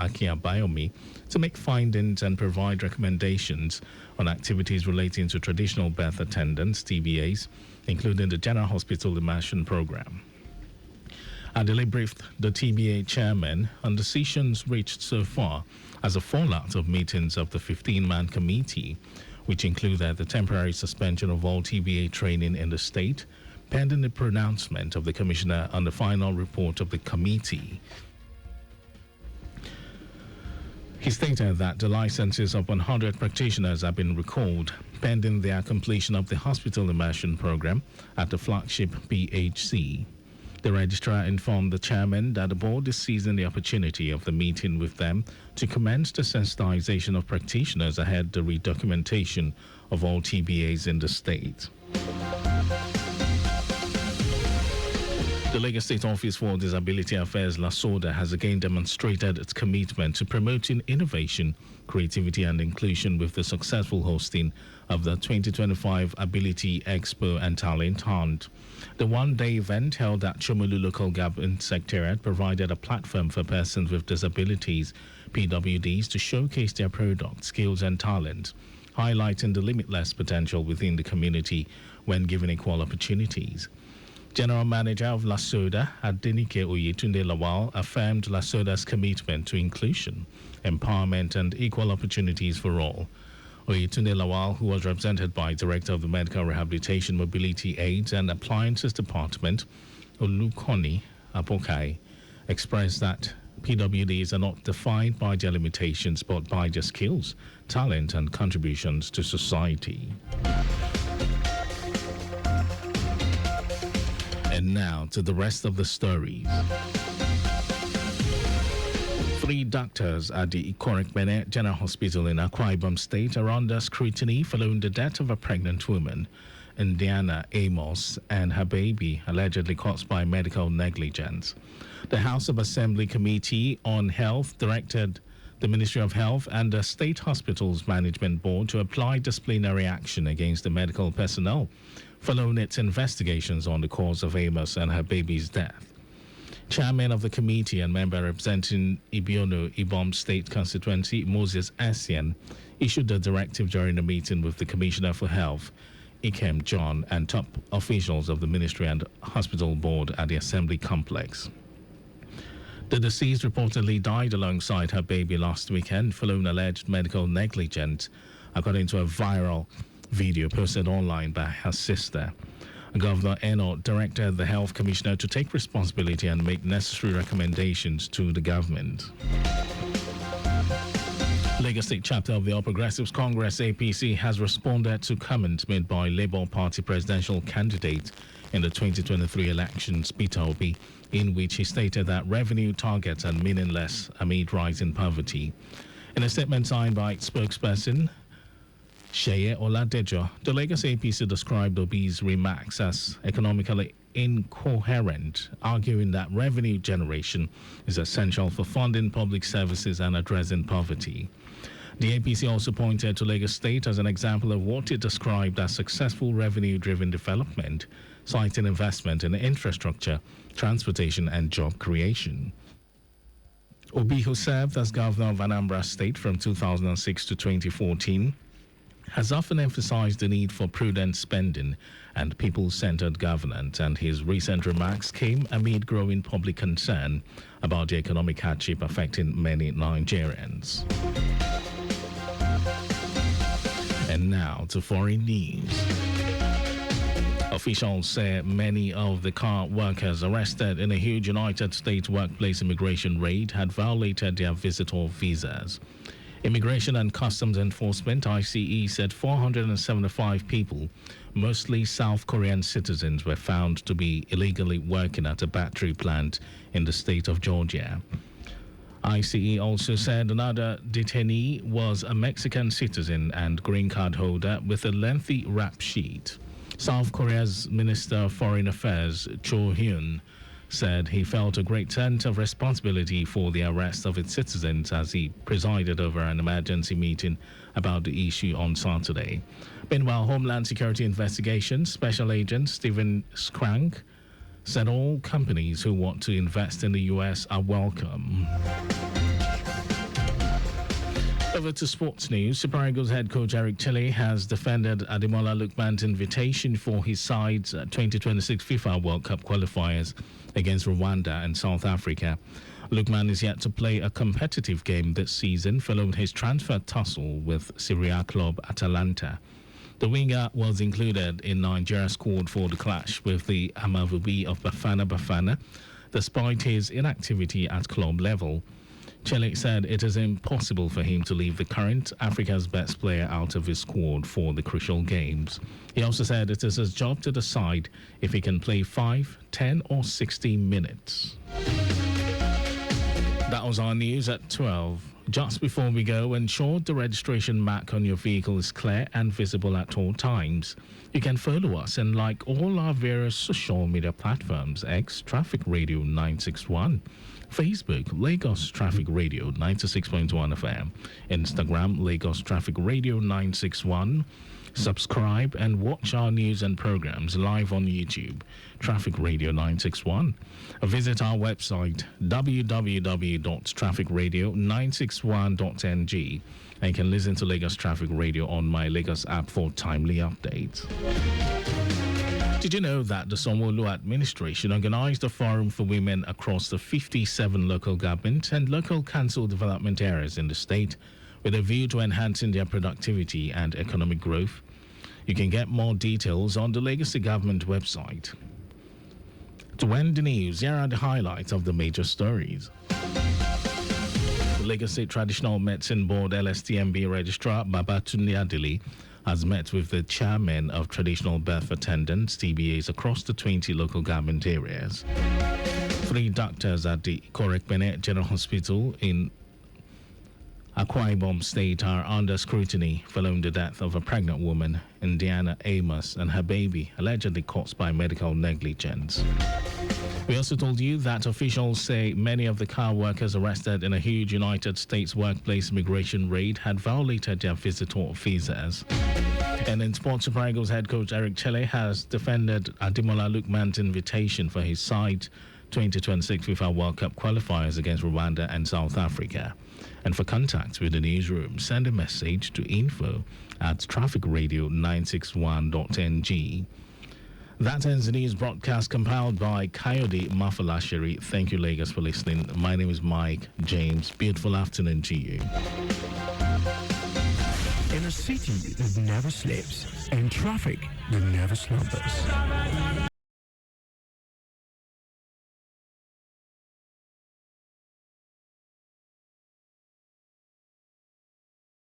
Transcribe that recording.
Aki Abayomi to make findings and provide recommendations on activities relating to traditional birth attendance, TBAs, including the General Hospital Immersion Program. Adele briefed the TBA chairman on decisions reached so far as a fallout of meetings of the 15-man committee, which included the temporary suspension of all TBA training in the state, pending the pronouncement of the commissioner on the final report of the committee. He stated that the licenses of 100 practitioners have been recalled, pending their completion of the hospital immersion program at the flagship PHC. The registrar informed the chairman that the board is seizing the opportunity of the meeting with them to commence the sensitization of practitioners ahead of the redocumentation of all TBAs in the state. The Lagos State Office for Disability Affairs, LASODA, has again demonstrated its commitment to promoting innovation, creativity and inclusion with the successful hosting of the 2025 Ability Expo and Talent Hunt. The one-day event held at Chomolu Local Government Secretariat provided a platform for persons with disabilities, PWDs, to showcase their products, skills and talent, highlighting the limitless potential within the community when given equal opportunities. General Manager of LASODA, Adenike Oyetunde Lawal, affirmed LASODA's commitment to inclusion, empowerment and equal opportunities for all. Oyetunde Lawal, who was represented by Director of the Medical Rehabilitation, Mobility Aids and Appliances Department, Olukoni Apokai, expressed that PWDs are not defined by their limitations but by their skills, talent and contributions to society. And now to the rest of the stories. 3 doctors at the Ikorekpene General Hospital in Akwa Ibom State are under scrutiny following the death of a pregnant woman, Indiana Amos, and her baby, allegedly caused by medical negligence. The House of Assembly Committee on Health directed the Ministry of Health and the State Hospitals Management Board to apply disciplinary action against the medical personnel following its investigations on the cause of Amos and her baby's death. Chairman of the committee and member representing Ibiono Ibom State Constituency, Moses Asian, issued a directive during a meeting with the Commissioner for Health, Ikem John, and top officials of the Ministry and Hospital Board at the Assembly Complex. The deceased reportedly died alongside her baby last weekend following alleged medical negligence, according to a viral video posted online by her sister. Governor Eno directed the Health Commissioner to take responsibility and make necessary recommendations to the government. Lagos State chapter of the All Progressives Congress APC has responded to comments made by Labour Party presidential candidate in the 2023 elections, Peter Obi, in which he stated that revenue targets are meaningless amid rising poverty. In a statement signed by its spokesperson, Sheye Oladejo, the Lagos APC described Obi's remarks as economically incoherent, arguing that revenue generation is essential for funding public services and addressing poverty. The APC also pointed to Lagos State as an example of what it described as successful revenue-driven development, citing investment in infrastructure, transportation and job creation. Obi, who served as governor of Anambra State from 2006 to 2014, has often emphasized the need for prudent spending and people-centered governance, and his recent remarks came amid growing public concern about the economic hardship affecting many Nigerians. And now to foreign news. Officials say many of the car workers arrested in a huge United States workplace immigration raid had violated their visitor visas. Immigration and Customs Enforcement, ICE, said 475 people, mostly South Korean citizens, were found to be illegally working at a battery plant in the state of Georgia. ICE also said another detainee was a Mexican citizen and green card holder with a lengthy rap sheet. South Korea's Minister of Foreign Affairs, Cho Hyun, said he felt a great sense of responsibility for the arrest of its citizens as he presided over an emergency meeting about the issue on Saturday. Meanwhile, Homeland Security Investigations Special Agent Stephen Skrank said all companies who want to invest in the U.S. are welcome. Over to sports news. Super Eagles head coach Eric Chelle has defended Ademola Lookman's invitation for his side's 2026 FIFA World Cup qualifiers against Rwanda and South Africa. Lookman is yet to play a competitive game this season following his transfer tussle with Syria club Atalanta. The winger was included in Nigeria's squad for the clash with the Amavubi of Bafana Bafana, despite his inactivity at club level. Chelle said it is impossible for him to leave the current Africa's best player out of his squad for the crucial games. He also said it is his job to decide if he can play 5, 10 or 60 minutes. That was our news at 12. Just before we go, ensure the registration mark on your vehicle is clear and visible at all times. You can follow us and like all our various social media platforms: X Traffic Radio 961, Facebook Lagos Traffic Radio 96.1 FM, Instagram Lagos Traffic Radio 961. Subscribe and watch our news and programs live on YouTube, Traffic Radio 961. Visit our website, www.trafficradio961.ng, and you can listen to Lagos Traffic Radio on my Lagos app for timely updates. Did you know that the Sanwo-Olu administration organized a forum for women across the 57 local government and local council development areas in the state with a view to enhancing their productivity and economic growth? You can get more details on the Legacy Government website. To end the news, here are the highlights of the major stories. The Lagos State Traditional Medicine Board LSTMB Registrar Babatunde Adili has met with the chairman of traditional birth attendants TBAs across the 20 local government areas. 3 doctors at the Ikorekpene General Hospital in Akwa Ibom State are under scrutiny following the death of a pregnant woman, Indiana Amos, and her baby, allegedly caused by medical negligence. We also told you that officials say many of the car workers arrested in a huge United States workplace immigration raid had violated their visitor visas. And in sports, Super Eagles head coach Eric Chelle has defended Ademola Lookman's invitation for his side 2026 FIFA World Cup qualifiers against Rwanda and South Africa. And for contacts with the newsroom, send a message to info@trafficradio961.ng. That ends the news broadcast compiled by Coyote Mafalasheri. Thank you, Lagos, for listening. My name is Mike James. Beautiful afternoon to you. In a city that never sleeps, and traffic that never slumbers.